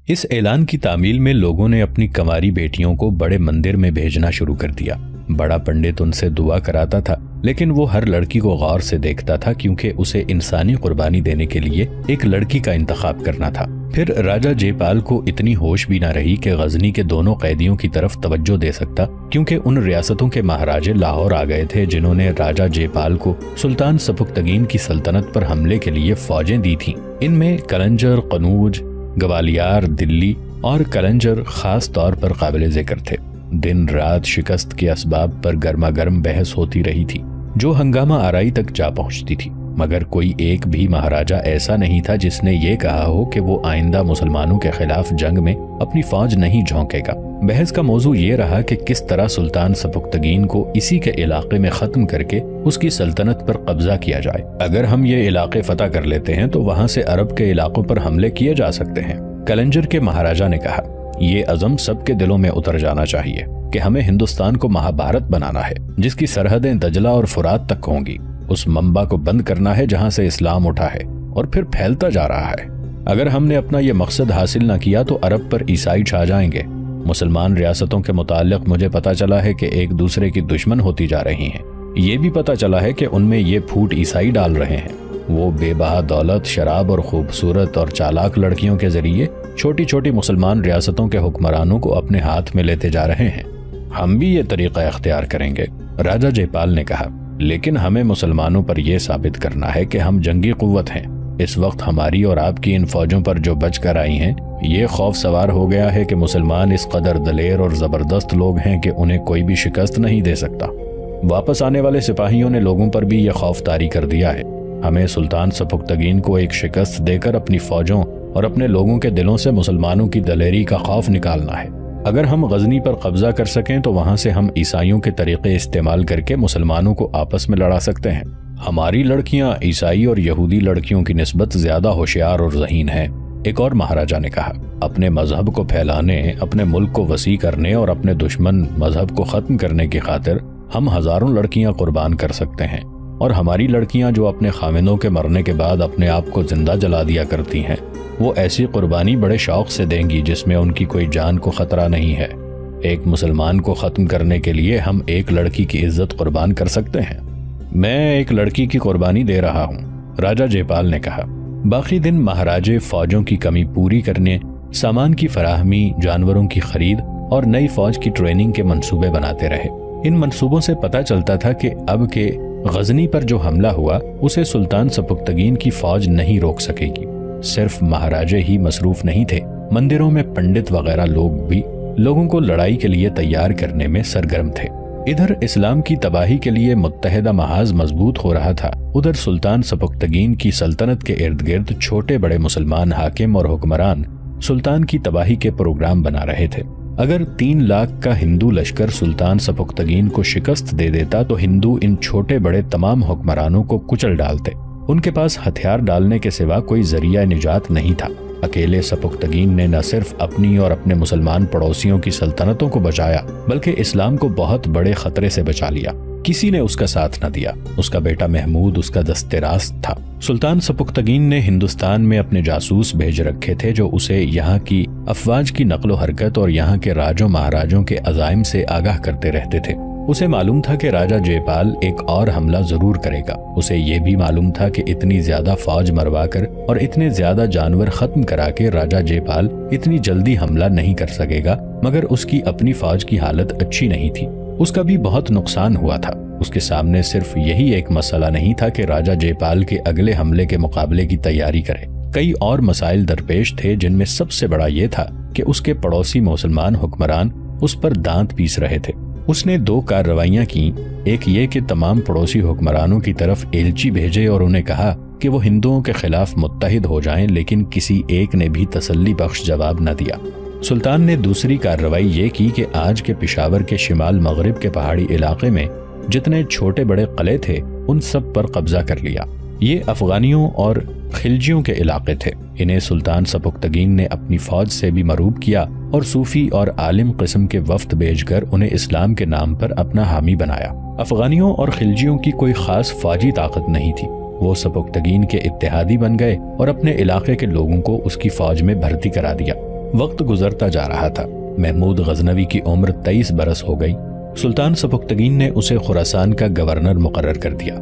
اس اعلان کی تعمیل میں لوگوں نے اپنی کنواری بیٹیوں کو بڑے مندر میں بھیجنا شروع کر دیا۔ بڑا پنڈت ان سے دعا کراتا تھا، لیکن وہ ہر لڑکی کو غور سے دیکھتا تھا کیونکہ اسے انسانی قربانی دینے کے لیے ایک لڑکی کا انتخاب کرنا تھا۔ پھر راجہ جے پال کو اتنی ہوش بھی نہ رہی کہ غزنی کے دونوں قیدیوں کی طرف توجہ دے سکتا، کیونکہ ان ریاستوں کے مہاراجے لاہور آ گئے تھے جنہوں نے راجہ جے پال کو سلطان سبکتگین کی سلطنت پر حملے کے لیے فوجیں دی تھیں۔ ان میں کلنجر، قنوج، گوالیار، دلی اور کلنجر خاص طور پر قابل ذکر تھے۔ دن رات شکست کے اسباب پر گرما گرم بحث ہوتی رہی تھی جو ہنگامہ آرائی تک جا پہنچتی تھی، مگر کوئی ایک بھی مہاراجہ ایسا نہیں تھا جس نے یہ کہا ہو کہ وہ آئندہ مسلمانوں کے خلاف جنگ میں اپنی فوج نہیں جھونکے گا۔ بحث کا موضوع یہ رہا کہ کس طرح سلطان سبکتگین کو اسی کے علاقے میں ختم کر کے اس کی سلطنت پر قبضہ کیا جائے۔ اگر ہم یہ علاقے فتح کر لیتے ہیں تو وہاں سے عرب کے علاقوں پر حملے کیے جا سکتے ہیں۔ کلنجر کے مہاراجہ نے کہا، یہ عزم سب کے دلوں میں اتر جانا چاہیے کہ ہمیں ہندوستان کو مہابھارت بنانا ہے جس کی سرحدیں دجلہ اور فرات تک ہوں گی۔ اس منبع کو بند کرنا ہے جہاں سے اسلام اٹھا ہے اور پھر پھیلتا جا رہا ہے۔ اگر ہم نے اپنا یہ مقصد حاصل نہ کیا تو عرب پر عیسائی چھا جائیں گے۔ مسلمان ریاستوں کے متعلق مجھے پتا چلا ہے کہ ایک دوسرے کی دشمن ہوتی جا رہی ہیں۔ یہ بھی پتا چلا ہے کہ ان میں یہ پھوٹ عیسائی ڈال رہے ہیں۔ وہ بے بہا دولت، شراب اور خوبصورت اور چالاک لڑکیوں کے ذریعے چھوٹی چھوٹی مسلمان ریاستوں کے حکمرانوں کو اپنے ہاتھ میں لیتے جا رہے ہیں۔ ہم بھی یہ طریقہ اختیار کریں گے، راجہ جے پال نے کہا، لیکن ہمیں مسلمانوں پر یہ ثابت کرنا ہے کہ ہم جنگی قوت ہیں۔ اس وقت ہماری اور آپ کی ان فوجوں پر جو بچ کر آئی ہیں، یہ خوف سوار ہو گیا ہے کہ مسلمان اس قدر دلیر اور زبردست لوگ ہیں کہ انہیں کوئی بھی شکست نہیں دے سکتا۔ واپس آنے والے سپاہیوں نے لوگوں پر بھی یہ خوف طاری کر دیا ہے۔ ہمیں سلطان سبکتگین کو ایک شکست دے کر اپنی فوجوں اور اپنے لوگوں کے دلوں سے مسلمانوں کی دلیری کا خوف نکالنا ہے۔ اگر ہم غزنی پر قبضہ کر سکیں تو وہاں سے ہم عیسائیوں کے طریقے استعمال کر کے مسلمانوں کو آپس میں لڑا سکتے ہیں۔ ہماری لڑکیاں عیسائی اور یہودی لڑکیوں کی نسبت زیادہ ہوشیار اور ذہین ہیں، ایک اور مہاراجہ نے کہا۔ اپنے مذہب کو پھیلانے، اپنے ملک کو وسیع کرنے اور اپنے دشمن مذہب کو ختم کرنے کی خاطر ہم ہزاروں لڑکیاں قربان کر سکتے ہیں، اور ہماری لڑکیاں جو اپنے خاوندوں کے مرنے کے بعد اپنے آپ کو زندہ جلا دیا کرتی ہیں، وہ ایسی قربانی بڑے شوق سے دیں گی جس میں ان کی کوئی جان کو خطرہ نہیں ہے۔ ایک مسلمان کو ختم کرنے کے لیے ہم ایک لڑکی کی عزت قربان کر سکتے ہیں۔ میں ایک لڑکی کی قربانی دے رہا ہوں، راجہ جے پال نے کہا۔ باقی دن مہاراجے فوجوں کی کمی پوری کرنے، سامان کی فراہمی، جانوروں کی خرید اور نئی فوج کی ٹریننگ کے منصوبے بناتے رہے۔ ان منصوبوں سے پتہ چلتا تھا کہ اب کے غزنی پر جو حملہ ہوا اسے سلطان سبکتگین کی فوج نہیں روک سکے گی۔ صرف مہاراجے ہی مصروف نہیں تھے، مندروں میں پنڈت وغیرہ لوگ بھی لوگوں کو لڑائی کے لیے تیار کرنے میں سرگرم تھے۔ ادھر اسلام کی تباہی کے لیے متحدہ محاذ مضبوط ہو رہا تھا، ادھر سلطان سبکتگین کی سلطنت کے ارد گرد چھوٹے بڑے مسلمان حاکم اور حکمران سلطان کی تباہی کے پروگرام بنا رہے تھے۔ اگر 3 لاکھ کا ہندو لشکر سلطان سبکتگین کو شکست دے دیتا تو ہندو ان چھوٹے بڑے تمام حکمرانوں کو کچل ڈالتے۔ ان کے پاس ہتھیار ڈالنے کے سوا کوئی ذریعہ نجات نہیں تھا۔ اکیلے سبکتگین نے نہ صرف اپنی اور اپنے مسلمان پڑوسیوں کی سلطنتوں کو بچایا بلکہ اسلام کو بہت بڑے خطرے سے بچا لیا۔ کسی نے اس کا ساتھ نہ دیا۔ اس کا بیٹا محمود اس کا دست راست تھا۔ سلطان سبکتگین نے ہندوستان میں اپنے جاسوس بھیج رکھے تھے جو اسے یہاں کی افواج کی نقل و حرکت اور یہاں کے راجوں مہاراجوں کے عزائم سے آگاہ کرتے رہتے تھے۔ اسے معلوم تھا کہ راجہ جے پال ایک اور حملہ ضرور کرے گا۔ اسے یہ بھی معلوم تھا کہ اتنی زیادہ فوج مروا کر اور اتنے زیادہ جانور ختم کرا کے راجہ جے پال اتنی جلدی حملہ نہیں کر سکے گا، مگر اس کی اپنی فوج کی حالت اچھی نہیں تھی۔ اس کا بھی بہت نقصان ہوا تھا۔ اس کے سامنے صرف یہی ایک مسئلہ نہیں تھا کہ راجہ جے پال کے اگلے حملے کے مقابلے کی تیاری کرے۔ کئی اور مسائل درپیش تھے جن میں سب سے بڑا یہ تھا کہ اس کے پڑوسی مسلمان حکمران اس پر دانت پیس رہے تھے۔ اس نے 2 کارروائیاں کی، ایک یہ کہ تمام پڑوسی حکمرانوں کی طرف ایلچی بھیجے اور انہیں کہا کہ وہ ہندوؤں کے خلاف متحد ہو جائیں، لیکن کسی ایک نے بھی تسلی بخش جواب نہ دیا۔ سلطان نے دوسری کارروائی یہ کی کہ آج کے پشاور کے شمال مغرب کے پہاڑی علاقے میں جتنے چھوٹے بڑے قلعے تھے ان سب پر قبضہ کر لیا۔ یہ افغانیوں اور خلجیوں کے علاقے تھے۔ انہیں سلطان سبکتگین نے اپنی فوج سے بھی مرعوب کیا اور صوفی اور عالم قسم کے وفد بھیج کر انہیں اسلام کے نام پر اپنا حامی بنایا۔ افغانیوں اور خلجیوں کی کوئی خاص فوجی طاقت نہیں تھی۔ وہ سبکتگین کے اتحادی بن گئے اور اپنے علاقے کے لوگوں کو اس کی فوج میں بھرتی کرا دیا۔ وقت گزرتا جا رہا تھا۔ محمود غزنوی کی عمر 23 برس ہو گئی۔ سلطان سبکتگین نے اسے خراسان کا گورنر مقرر کر دیا۔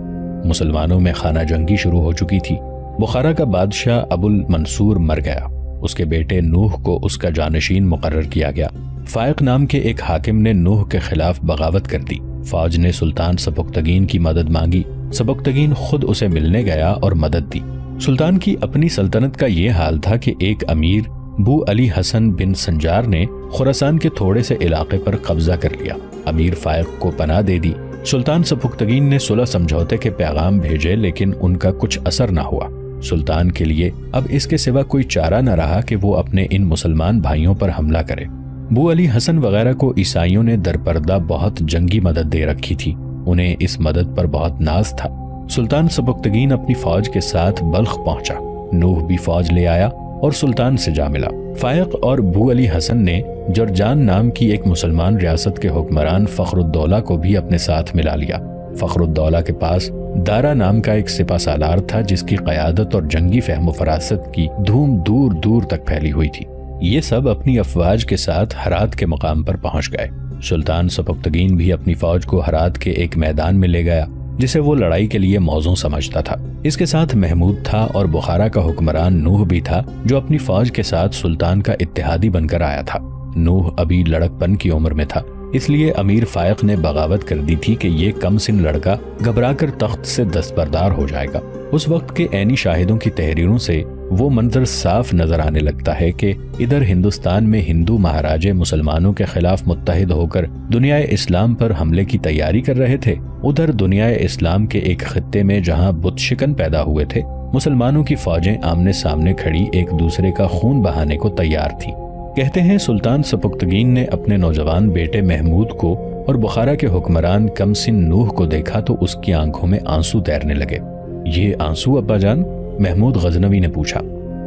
مسلمانوں میں خانہ جنگی شروع ہو چکی تھی۔ بخارا کا بادشاہ ابو المنصور مر گیا۔ اس کے بیٹے نوح کو اس کا جانشین مقرر کیا گیا۔ فائق نام کے ایک حاکم نے نوح کے خلاف بغاوت کر دی۔ فوج نے سلطان سبکتگین کی مدد مانگی۔ سبکتگین خود اسے ملنے گیا اور مدد دی۔ سلطان کی اپنی سلطنت کا یہ حال تھا کہ ایک امیر بو علی حسن بن سنجار نے خراسان کے تھوڑے سے علاقے پر قبضہ کر لیا۔ امیر فائق کو پناہ دے دی۔ سلطان سبکتگین نے صلح سمجھوتے کے پیغام بھیجے لیکن ان کا کچھ اثر نہ ہوا۔ سلطان کے لیے اب اس کے سوا کوئی چارہ نہ رہا کہ وہ اپنے ان مسلمان بھائیوں پر حملہ کرے۔ بو علی حسن وغیرہ کو عیسائیوں نے درپردہ بہت جنگی مدد دے رکھی تھی۔ انہیں اس مدد پر بہت ناز تھا۔ سلطان سبکتگین اپنی فوج کے ساتھ بلخ پہنچا۔ نوح بھی فوج لے آیا اور سلطان سے جا ملا۔ فائق اور بو علی حسن نے جرجان نام کی ایک مسلمان ریاست کے حکمران فخر الدولہ کو بھی اپنے ساتھ ملا لیا۔ فخر الدولہ کے پاس دارا نام کا ایک سپہ سالار تھا جس کی قیادت اور جنگی فہم و فراست کی دھوم دور دور تک پھیلی ہوئی تھی۔ یہ سب اپنی افواج کے ساتھ ہرات کے مقام پر پہنچ گئے۔ سلطان سبکتگین بھی اپنی فوج کو ہرات کے ایک میدان میں لے گیا جسے وہ لڑائی کے لیے موزوں سمجھتا تھا۔ اس کے ساتھ محمود تھا اور بخارا کا حکمران نوح بھی تھا جو اپنی فوج کے ساتھ سلطان کا اتحادی بن کر آیا تھا۔ نوح ابھی لڑک پن کی عمر میں تھا، اس لیے امیر فائق نے بغاوت کر دی تھی کہ یہ کم سن لڑکا گھبرا کر تخت سے دستبردار ہو جائے گا۔ اس وقت کے عینی شاہدوں کی تحریروں سے وہ منظر صاف نظر آنے لگتا ہے کہ ادھر ہندوستان میں ہندو مہاراجے مسلمانوں کے خلاف متحد ہو کر دنیا اسلام پر حملے کی تیاری کر رہے تھے، ادھر دنیا اسلام کے ایک خطے میں جہاں بت شکن پیدا ہوئے تھے، مسلمانوں کی فوجیں آمنے سامنے کھڑی ایک دوسرے کا خون بہانے کو تیار تھیں۔ کہتے ہیں سلطان سبکتگین نے اپنے نوجوان بیٹے محمود کو اور بخارا کے حکمران کم سن نوح کو دیکھا تو اس کی آنکھوں میں آنسو تیرنے لگے۔ یہ آنسو ابا جان؟ محمود غزنوی نے پوچھا۔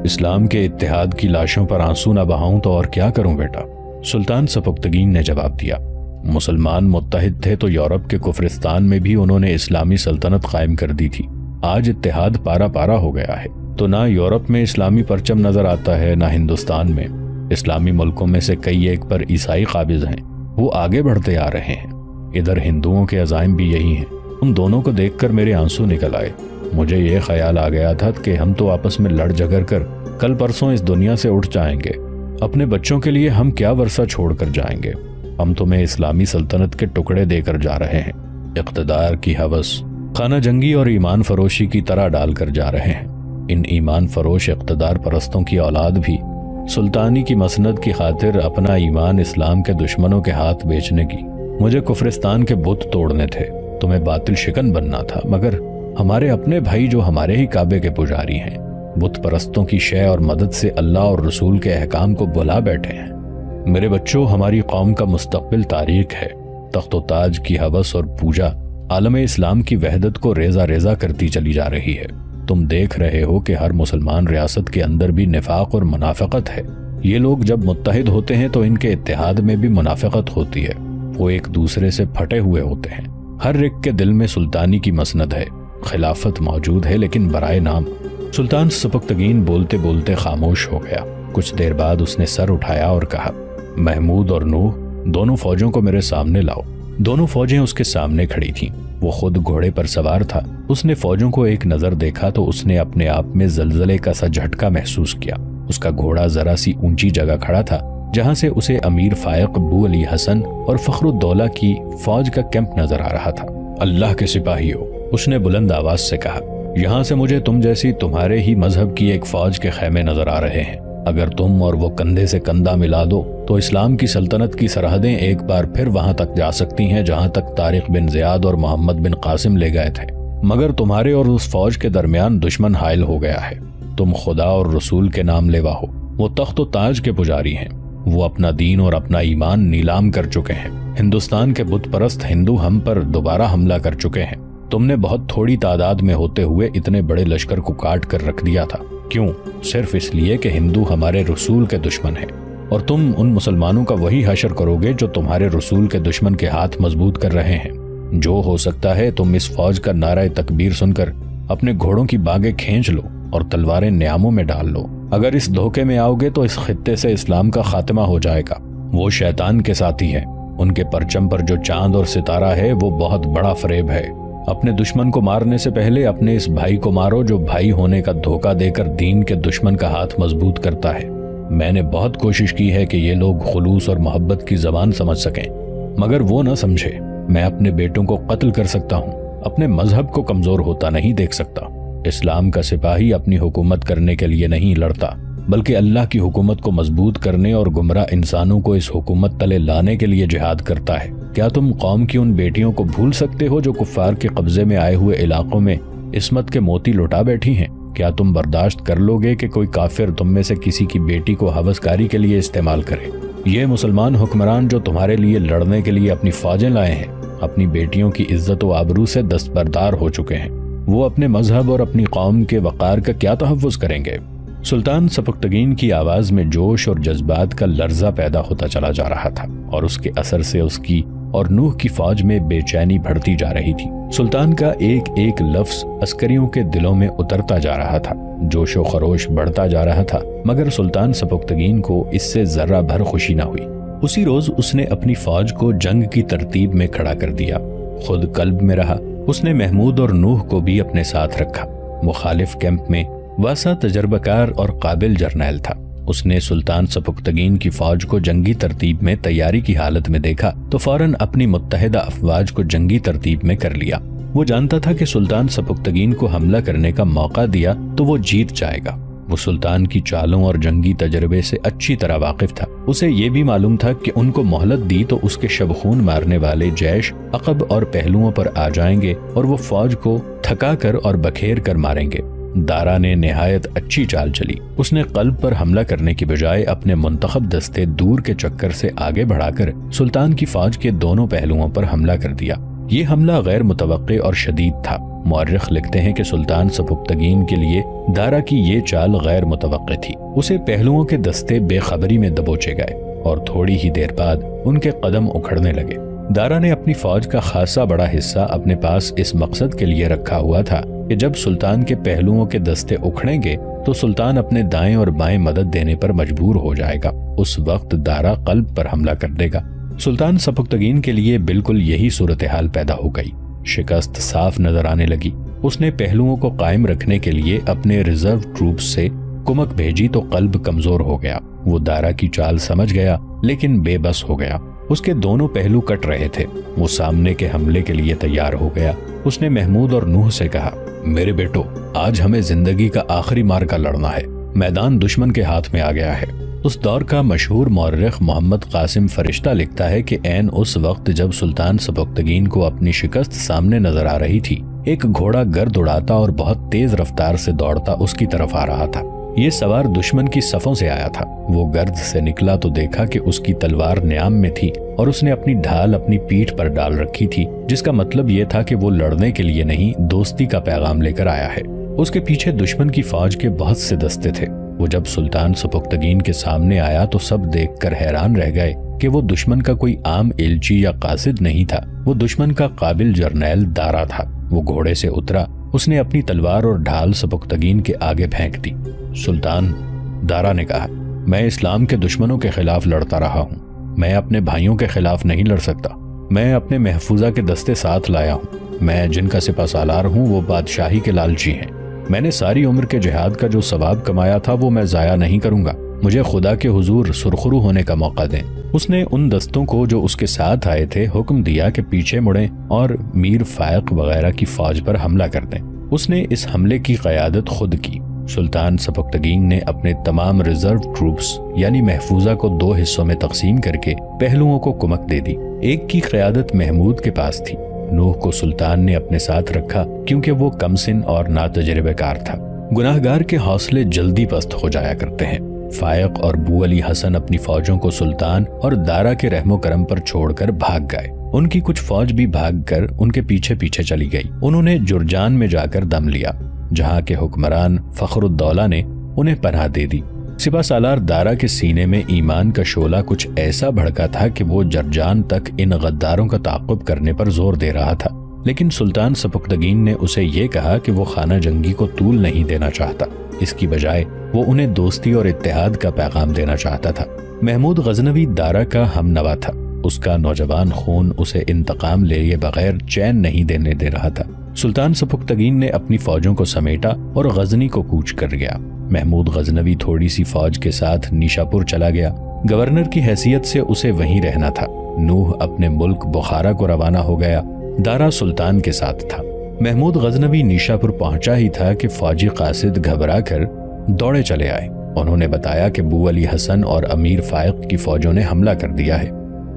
اسلام کے اتحاد کی لاشوں پر آنسو نہ بہاؤں تو اور کیا کروں بیٹا؟ سلطان سبکتگین نے جواب دیا۔ مسلمان متحد تھے تو یورپ کے کفرستان میں بھی انہوں نے اسلامی سلطنت قائم کر دی تھی۔ آج اتحاد پارا پارا ہو گیا ہے تو نہ یورپ میں اسلامی پرچم نظر آتا ہے نہ ہندوستان میں۔ اسلامی ملکوں میں سے کئی ایک پر عیسائی قابض ہیں، وہ آگے بڑھتے آ رہے ہیں۔ ادھر ہندوؤں کے عزائم بھی یہی ہیں۔ ان دونوں کو دیکھ کر میرے آنسو نکل آئے۔ مجھے یہ خیال آ گیا تھا کہ ہم تو آپس میں لڑ جگر کر کل پرسوں اس دنیا سے اٹھ جائیں گے۔ اپنے بچوں کے لیے ہم کیا ورثہ چھوڑ کر جائیں گے؟ ہم تمہیں اسلامی سلطنت کے ٹکڑے دے کر جا رہے ہیں، اقتدار کی ہوس خانہ جنگی اور ایمان فروشی کی طرح ڈال کر جا رہے ہیں۔ ان ایمان فروش اقتدار پرستوں کی اولاد بھی سلطانی کی مسند کی خاطر اپنا ایمان اسلام کے دشمنوں کے ہاتھ بیچنے کی۔ مجھے کفرستان کے بت توڑنے تھے، تمہیں باطل شکن بننا تھا، مگر ہمارے اپنے بھائی جو ہمارے ہی کعبے کے پجاری ہیں بت پرستوں کی شے اور مدد سے اللہ اور رسول کے احکام کو بھلا بیٹھے ہیں۔ میرے بچوں، ہماری قوم کا مستقبل تاریک ہے۔ تخت و تاج کی ہوس اور پوجا عالم اسلام کی وحدت کو ریزہ ریزہ کرتی چلی جا رہی ہے۔ تم دیکھ رہے ہو کہ ہر مسلمان ریاست کے اندر بھی نفاق اور منافقت ہے۔ یہ لوگ جب متحد ہوتے ہیں تو ان کے اتحاد میں بھی منافقت ہوتی ہے، وہ ایک دوسرے سے پھٹے ہوئے ہوتے ہیں۔ ہر ایک کے دل میں سلطانی کی مسند ہے، خلافت موجود ہے، لیکن برائے نام۔ سلطان سبکتگین بولتے بولتے خاموش ہو گیا۔ کچھ دیر بعد اس نے سر اٹھایا اور کہا، محمود اور نوح، دونوں فوجوں کو میرے سامنے لاؤ۔ دونوں فوجیں اس کے سامنے کھڑی تھیں۔ وہ خود گھوڑے پر سوار تھا۔ اس نے فوجوں کو ایک نظر دیکھا تو اس نے اپنے آپ میں زلزلے کا سا جھٹکا محسوس کیا۔ اس کا گھوڑا ذرا سی اونچی جگہ کھڑا تھا جہاں سے اسے امیر فائق بو علی حسن اور فخر الدولہ کی فوج کا کیمپ نظر آ رہا تھا۔ اللہ کے سپاہیوں، اس نے بلند آواز سے کہا، یہاں سے مجھے تم جیسی تمہارے ہی مذہب کی ایک فوج کے خیمے نظر آ رہے ہیں۔ اگر تم اور وہ کندھے سے کندھا ملا دو تو اسلام کی سلطنت کی سرحدیں ایک بار پھر وہاں تک جا سکتی ہیں جہاں تک طارق بن زیاد اور محمد بن قاسم لے گئے تھے۔ مگر تمہارے اور اس فوج کے درمیان دشمن حائل ہو گیا ہے۔ تم خدا اور رسول کے نام لیوا ہو، وہ تخت و تاج کے پجاری ہیں، وہ اپنا دین اور اپنا ایمان نیلام کر چکے ہیں۔ ہندوستان کے بت پرست ہندو ہم پر دوبارہ حملہ کر چکے ہیں۔ تم نے بہت تھوڑی تعداد میں ہوتے ہوئے اتنے بڑے لشکر کو کاٹ کر رکھ دیا تھا۔ کیوں؟ صرف اس لیے کہ ہندو ہمارے رسول کے دشمن ہیں، اور تم ان مسلمانوں کا وہی حشر کرو گے جو تمہارے رسول کے دشمن کے ہاتھ مضبوط کر رہے ہیں۔ جو ہو سکتا ہے تم اس فوج کا نعرہ تکبیر سن کر اپنے گھوڑوں کی باگیں کھینچ لو اور تلواریں نیاموں میں ڈال لو۔ اگر اس دھوکے میں آؤ گے تو اس خطے سے اسلام کا خاتمہ ہو جائے گا۔ وہ شیطان کے ساتھی ہیں، ان کے پرچم پر جو چاند اور ستارہ ہے وہ بہت بڑا فریب ہے۔ اپنے دشمن کو مارنے سے پہلے اپنے اس بھائی کو مارو جو بھائی ہونے کا دھوکہ دے کر دین کے دشمن کا ہاتھ مضبوط کرتا ہے۔ میں نے بہت کوشش کی ہے کہ یہ لوگ خلوص اور محبت کی زبان سمجھ سکیں، مگر وہ نہ سمجھے۔ میں اپنے بیٹوں کو قتل کر سکتا ہوں، اپنے مذہب کو کمزور ہوتا نہیں دیکھ سکتا۔ اسلام کا سپاہی اپنی حکومت کرنے کے لیے نہیں لڑتا، بلکہ اللہ کی حکومت کو مضبوط کرنے اور گمراہ انسانوں کو اس حکومت تلے لانے کے لیے جہاد کرتا ہے۔ کیا تم قوم کی ان بیٹیوں کو بھول سکتے ہو جو کفار کے قبضے میں آئے ہوئے علاقوں میں عصمت کے موتی لٹا بیٹھی ہیں؟ کیا تم برداشت کر لو گے کہ کوئی کافر تم میں سے کسی کی بیٹی کو ہوسکاری کے لیے استعمال کرے؟ یہ مسلمان حکمران جو تمہارے لیے لڑنے کے لیے اپنی فوجیں لائے ہیں، اپنی بیٹیوں کی عزت و آبرو سے دستبردار ہو چکے ہیں۔ وہ اپنے مذہب اور اپنی قوم کے وقار کا کیا تحفظ کریں گے؟ سلطان سبکتگین کی آواز میں جوش اور جذبات کا لرزہ پیدا ہوتا چلا جا رہا تھا، اور اس کے اثر سے اس کی اور نوح کی فوج میں بے چینی بڑھتی جا رہی تھی۔ سلطان کا ایک ایک لفظ عسکریوں کے دلوں میں اترتا جا رہا تھا، جوش و خروش بڑھتا جا رہا تھا، مگر سلطان سبکتگین کو اس سے ذرہ بھر خوشی نہ ہوئی۔ اسی روز اس نے اپنی فوج کو جنگ کی ترتیب میں کھڑا کر دیا، خود قلب میں رہا۔ اس نے محمود اور نوح کو بھی اپنے ساتھ رکھا۔ مخالف کیمپ میں واسا تجربہ کار اور قابل جرنیل تھا۔ اس نے سلطان سبکتگین کی فوج کو جنگی ترتیب میں تیاری کی حالت میں دیکھا تو فوراً اپنی متحدہ افواج کو جنگی ترتیب میں کر لیا۔ وہ جانتا تھا کہ سلطان سبکتگین کو حملہ کرنے کا موقع دیا تو وہ جیت جائے گا۔ وہ سلطان کی چالوں اور جنگی تجربے سے اچھی طرح واقف تھا۔ اسے یہ بھی معلوم تھا کہ ان کو مہلت دی تو اس کے شبخون مارنے والے جیش عقب اور پہلوؤں پر آ جائیں گے اور وہ فوج کو تھکا کر اور بکھیر کر ماریں گے۔ دارا نے نہایت اچھی چال چلی۔ اس نے قلب پر حملہ کرنے کی بجائے اپنے منتخب دستے دور کے چکر سے آگے بڑھا کر سلطان کی فوج کے دونوں پہلوؤں پر حملہ کر دیا۔ یہ حملہ غیر متوقع اور شدید تھا۔ مورخ لکھتے ہیں کہ سلطان سبکتگین کے لیے دارا کی یہ چال غیر متوقع تھی۔ اسے پہلوؤں کے دستے بے خبری میں دبوچے گئے اور تھوڑی ہی دیر بعد ان کے قدم اکھڑنے لگے۔ دارا نے اپنی فوج کا خاصا بڑا حصہ اپنے پاس اس مقصد کے لیے رکھا ہوا تھا کہ جب سلطان کے پہلوؤں کے دستے اکھڑیں گے تو سلطان اپنے دائیں اور بائیں مدد دینے پر مجبور ہو جائے گا۔ اس وقت دارا قلب پر حملہ کر دے گا۔ سلطان سبکتگین کے لیے بالکل یہی صورتحال پیدا ہو گئی۔ شکست صاف نظر آنے لگی۔ اس نے پہلوؤں کو قائم رکھنے کے لیے اپنے ریزرو ٹروپس سے کمک بھیجی تو قلب کمزور ہو گیا۔ وہ دارا کی چال سمجھ گیا لیکن بے بس ہو گیا۔ اس کے دونوں پہلو کٹ رہے تھے۔ وہ سامنے کے حملے کے لیے تیار ہو گیا۔ اس نے محمود اور نوح سے کہا، میرے بیٹو، آج ہمیں زندگی کا آخری مارکا لڑنا ہے۔ میدان دشمن کے ہاتھ میں آ گیا ہے۔ اس دور کا مشہور مورخ محمد قاسم فرشتہ لکھتا ہے کہ عین اس وقت جب سلطان سبکتگین کو اپنی شکست سامنے نظر آ رہی تھی، ایک گھوڑا گرد اڑاتا اور بہت تیز رفتار سے دوڑتا اس کی طرف آ رہا تھا۔ یہ سوار دشمن کی صفوں سے آیا تھا۔ وہ گرد سے نکلا تو دیکھا کہ اس کی تلوار نیام میں تھی اور اس نے اپنی ڈھال اپنی پیٹھ پر ڈال رکھی تھی، جس کا مطلب یہ تھا کہ وہ لڑنے کے لیے نہیں، دوستی کا پیغام لے کر آیا ہے۔ اس کے پیچھے دشمن کی فوج کے بہت سے دستے تھے۔ وہ جب سلطان سبکتگین کے سامنے آیا تو سب دیکھ کر حیران رہ گئے کہ وہ دشمن کا کوئی عام ایلچی یا قاصد نہیں تھا، وہ دشمن کا قابل جرنیل دارا تھا۔ وہ گھوڑے سے اترا، اس نے اپنی تلوار اور ڈھال سبکتگین کے آگے پھینک دی۔ سلطان، دارا نے کہا، میں اسلام کے دشمنوں کے خلاف لڑتا رہا ہوں، میں اپنے بھائیوں کے خلاف نہیں لڑ سکتا۔ میں اپنے محفوظہ کے دستے ساتھ لایا ہوں۔ میں جن کا سپہ سالار ہوں وہ بادشاہی کے لالچی ہیں۔ میں نے ساری عمر کے جہاد کا جو ثواب کمایا تھا وہ میں ضائع نہیں کروں گا۔ مجھے خدا کے حضور سرخرو ہونے کا موقع دیں۔ اس نے ان دستوں کو جو اس کے ساتھ آئے تھے حکم دیا کہ پیچھے مڑیں اور میر فائق وغیرہ کی فوج پر حملہ کر دیں۔ اس نے اس حملے کی قیادت خود کی۔ سلطان سبکتگین نے اپنے تمام ریزرو ٹروپس یعنی محفوظہ کو 2 حصوں میں تقسیم کر کے پہلوؤں کو کمک دے دی۔ ایک کی قیادت محمود کے پاس تھی۔ نوح کو سلطان نے اپنے ساتھ رکھا کیونکہ وہ کم سن اور ناتجربہ کار تھا۔ گناہگار کے حوصلے جلدی پست ہو جایا کرتے ہیں۔ فائق اور بو علی حسن اپنی فوجوں کو سلطان اور دارا کے رحم و کرم پر چھوڑ کر بھاگ گئے۔ ان کی کچھ فوج بھی بھاگ کر ان کے پیچھے پیچھے چلی گئی۔ انہوں نے جرجان میں جا کر دم لیا، جہاں کے حکمران فخر الدولہ نے انہیں پناہ دے دی۔ سپہ سالار دارا کے سینے میں ایمان کا شعلہ کچھ ایسا بھڑکا تھا کہ وہ جرجان تک ان غداروں کا تعاقب کرنے پر زور دے رہا تھا۔ لیکن سلطان سبکتگین نے اسے یہ کہا کہ وہ خانہ جنگی کو طول نہیں دینا چاہتا، اس کی بجائے وہ انہیں دوستی اور اتحاد کا پیغام دینا چاہتا تھا۔ محمود غزنوی دارا کا ہم نوا تھا، اس کا نوجوان خون اسے انتقام لیے بغیر چین نہیں دینے دے رہا تھا۔ سلطان سبکتگین نے اپنی فوجوں کو سمیٹا اور غزنی کو کوچ کر گیا۔ محمود غزنوی تھوڑی سی فوج کے ساتھ نیشاپور چلا گیا۔ گورنر کی حیثیت سے اسے وہیں رہنا تھا۔ نوح اپنے ملک بخارا کو روانہ ہو گیا۔ دارا سلطان کے ساتھ تھا۔ محمود غزنوی نیشاپور پہنچا ہی تھا کہ فوجی قاصد گھبرا کر دوڑے چلے آئے۔ انہوں نے بتایا کہ بو علی حسن اور امیر فائق کی فوجوں نے حملہ کر دیا ہے۔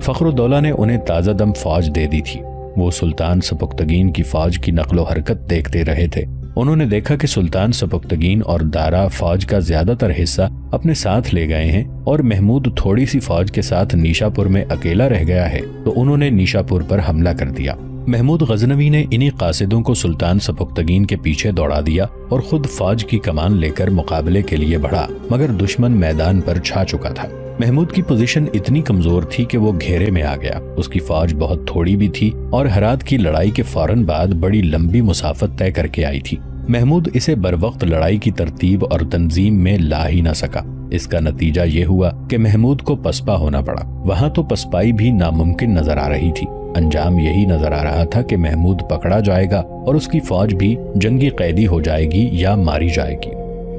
فخرالدولہ نے انہیں تازہ دم فوج دے دی تھی۔ وہ سلطان سبکتگین کی فوج کی نقل و حرکت دیکھتے رہے تھے۔ انہوں نے دیکھا کہ سلطان سبکتگین اور دارا فوج کا زیادہ تر حصہ اپنے ساتھ لے گئے ہیں اور محمود تھوڑی سی فوج کے ساتھ نیشاپور میں اکیلا رہ گیا ہے، تو انہوں نے نیشاپور پر حملہ کر دیا۔ محمود غزنوی نے انہی قاصدوں کو سلطان سبکتگین کے پیچھے دوڑا دیا اور خود فوج کی کمان لے کر مقابلے کے لیے بڑھا، مگر دشمن میدان پر چھا چکا تھا۔ محمود کی پوزیشن اتنی کمزور تھی کہ وہ گھیرے میں آ گیا۔ اس کی فوج بہت تھوڑی بھی تھی اور ہرات کی لڑائی کے فوراً بعد بڑی لمبی مسافت طے کر کے آئی تھی۔ محمود اسے بروقت لڑائی کی ترتیب اور تنظیم میں لا ہی نہ سکا۔ اس کا نتیجہ یہ ہوا کہ محمود کو پسپا ہونا پڑا۔ وہاں تو پسپائی بھی ناممکن نظر آ رہی تھی۔ انجام یہی نظر آ رہا تھا کہ محمود پکڑا جائے گا اور اس کی فوج بھی جنگی قیدی ہو جائے گی یا ماری جائے گی۔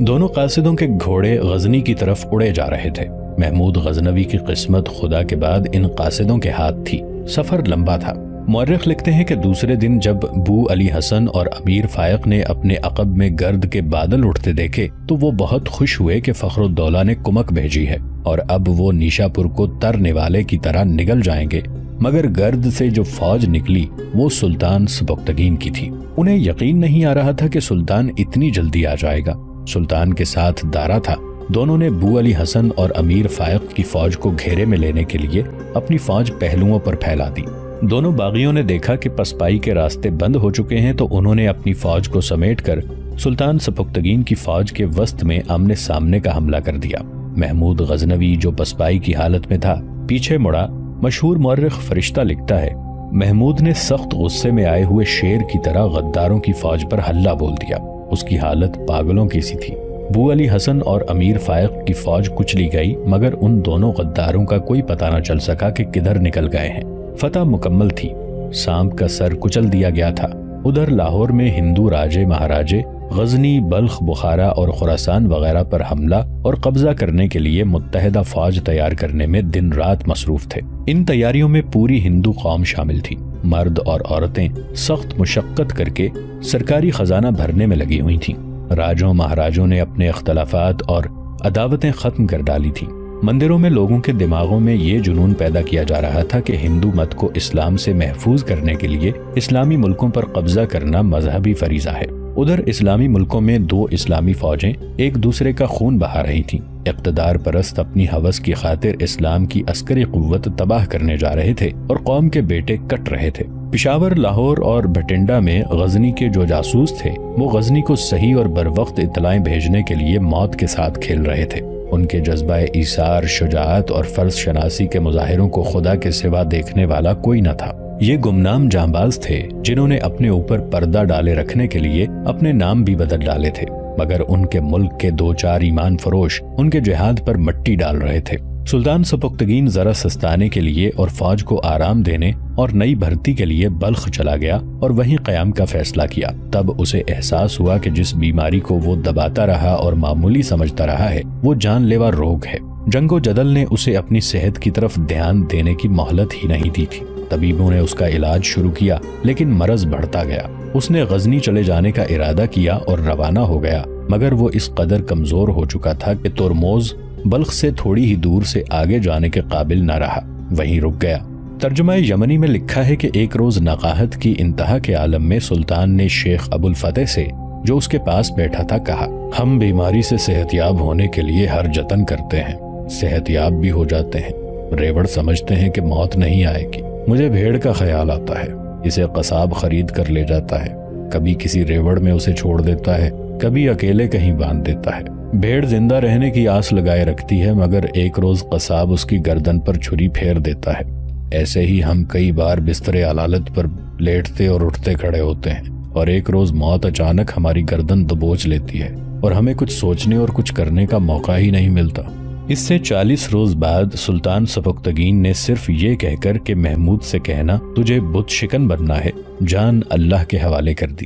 دونوں قاصدوں کے گھوڑے غزنی کی طرف اڑے جا رہے تھے۔ محمود غزنوی کی قسمت خدا کے بعد ان قاصدوں کے ہاتھ تھی۔ سفر لمبا تھا۔ مورخ لکھتے ہیں کہ دوسرے دن جب بو علی حسن اور امیر فائق نے اپنے عقب میں گرد کے بادل اٹھتے دیکھے تو وہ بہت خوش ہوئے کہ فخرالدولہ نے کمک بھیجی ہے اور اب وہ نیشاپور کو ترنے والے کی طرح نگل جائیں گے۔ مگر گرد سے جو فوج نکلی وہ سلطان سبکتگین کی تھی۔ انہیں یقین نہیں آ رہا تھا کہ سلطان اتنی جلدی آ جائے گا۔ سلطان کے ساتھ دارا تھا۔ دونوں نے بو علی حسن اور امیر فائق کی فوج کو گھیرے میں لینے کے لیے اپنی فوج پہلوؤں پر پھیلا دی۔ دونوں باغیوں نے دیکھا کہ پسپائی کے راستے بند ہو چکے ہیں تو انہوں نے اپنی فوج کو سمیٹ کر سلطان سبکتگین کی فوج کے وسط میں آمنے سامنے کا حملہ کر دیا۔ محمود غزنوی جو پسپائی کی حالت میں تھا پیچھے مڑا۔ مشہور مورخ فرشتہ لکھتا ہے، محمود نے سخت غصے میں آئے ہوئے شیر کی طرح غداروں کی فوج پر حلہ بول دیا۔ اس کی حالت پاگلوں کی سی تھی۔ بو علی حسن اور امیر فائق کی فوج کچلی گئی، مگر ان دونوں غداروں کا کوئی پتہ نہ چل سکا کہ کدھر نکل گئے ہیں۔ فتح مکمل تھی۔ سانپ کا سر کچل دیا گیا تھا۔ ادھر لاہور میں ہندو راجے مہاراجے غزنی، بلخ، بخارا اور خراسان وغیرہ پر حملہ اور قبضہ کرنے کے لیے متحدہ فوج تیار کرنے میں دن رات مصروف تھے۔ ان تیاریوں میں پوری ہندو قوم شامل تھی۔ مرد اور عورتیں سخت مشقت کر کے سرکاری خزانہ بھرنے میں لگی ہوئی تھیں۔ راجوں مہاراجوں نے اپنے اختلافات اور عداوتیں ختم کر ڈالی تھیں۔ مندروں میں لوگوں کے دماغوں میں یہ جنون پیدا کیا جا رہا تھا کہ ہندو مت کو اسلام سے محفوظ کرنے کے لیے اسلامی ملکوں پر قبضہ کرنا مذہبی فریضہ ہے۔ ادھر اسلامی ملکوں میں دو اسلامی فوجیں ایک دوسرے کا خون بہا رہی تھیں۔ اقتدار پرست اپنی ہوس کی خاطر اسلام کی عسکری قوت تباہ کرنے جا رہے تھے اور قوم کے بیٹے کٹ رہے تھے۔ پشاور، لاہور اور بھٹنڈا میں غزنی کے جو جاسوس تھے وہ غزنی کو صحیح اور بروقت اطلاعیں بھیجنے کے لیے موت کے ساتھ کھیل رہے تھے۔ ان کے جذبہ ایثار، شجاعت اور فرض شناسی کے مظاہروں کو خدا کے سوا دیکھنے والا کوئی نہ تھا۔ یہ گمنام جانباز تھے جنہوں نے اپنے اوپر پردہ ڈالے رکھنے کے لیے اپنے نام بھی بدل ڈالے تھے، مگر ان کے ملک کے دو چار ایمان فروش ان کے جہاد پر مٹی ڈال رہے تھے۔ سلطان سبکتگین ذرا سستانے کے لیے اور فوج کو آرام دینے اور نئی بھرتی کے لیے بلخ چلا گیا اور وہیں قیام کا فیصلہ کیا۔ تب اسے احساس ہوا کہ جس بیماری کو وہ دباتا رہا اور معمولی سمجھتا رہا ہے وہ جان لیوا روگ ہے۔ جنگ و جدل نے اسے اپنی صحت کی طرف دھیان دینے کی مہلت ہی نہیں دی تھی۔ طبیبوں نے اس کا علاج شروع کیا لیکن مرض بڑھتا گیا۔ اس نے غزنی چلے جانے کا ارادہ کیا اور روانہ ہو گیا، مگر وہ اس قدر کمزور ہو چکا تھا کہ ترموز بلخ سے تھوڑی ہی دور سے آگے جانے کے قابل نہ رہا، وہیں رک گیا۔ ترجمہ یمنی میں لکھا ہے کہ ایک روز نقاہت کی انتہا کے عالم میں سلطان نے شیخ ابو الفتح سے، جو اس کے پاس بیٹھا تھا، کہا، ہم بیماری سے صحت یاب ہونے کے لیے ہر جتن کرتے ہیں، صحت یاب بھی ہو جاتے ہیں، ریوڑ سمجھتے ہیں کہ موت نہیں آئے گی۔ مجھے بھیڑ کا خیال آتا ہے، اسے قصاب خرید کر لے جاتا ہے، کبھی کسی ریوڑ میں اسے چھوڑ دیتا ہے، کبھی اکیلے کہیں باندھ دیتا ہے۔ بھیڑ زندہ رہنے کی آس لگائے رکھتی ہے، مگر ایک روز قصاب اس کی گردن پر چھری پھیر دیتا ہے۔ ایسے ہی ہم کئی بار بستر علالت پر لیٹتے اور اٹھتے کھڑے ہوتے ہیں، اور ایک روز موت اچانک ہماری گردن دبوچ لیتی ہے اور ہمیں کچھ سوچنے اور کچھ کرنے کا موقع ہی نہیں ملتا۔ اس سے 40 روز بعد سلطان سبکتگین نے صرف یہ کہہ کر کہ محمود سے کہنا تجھے بت شکن بننا ہے، جان اللہ کے حوالے کر دی۔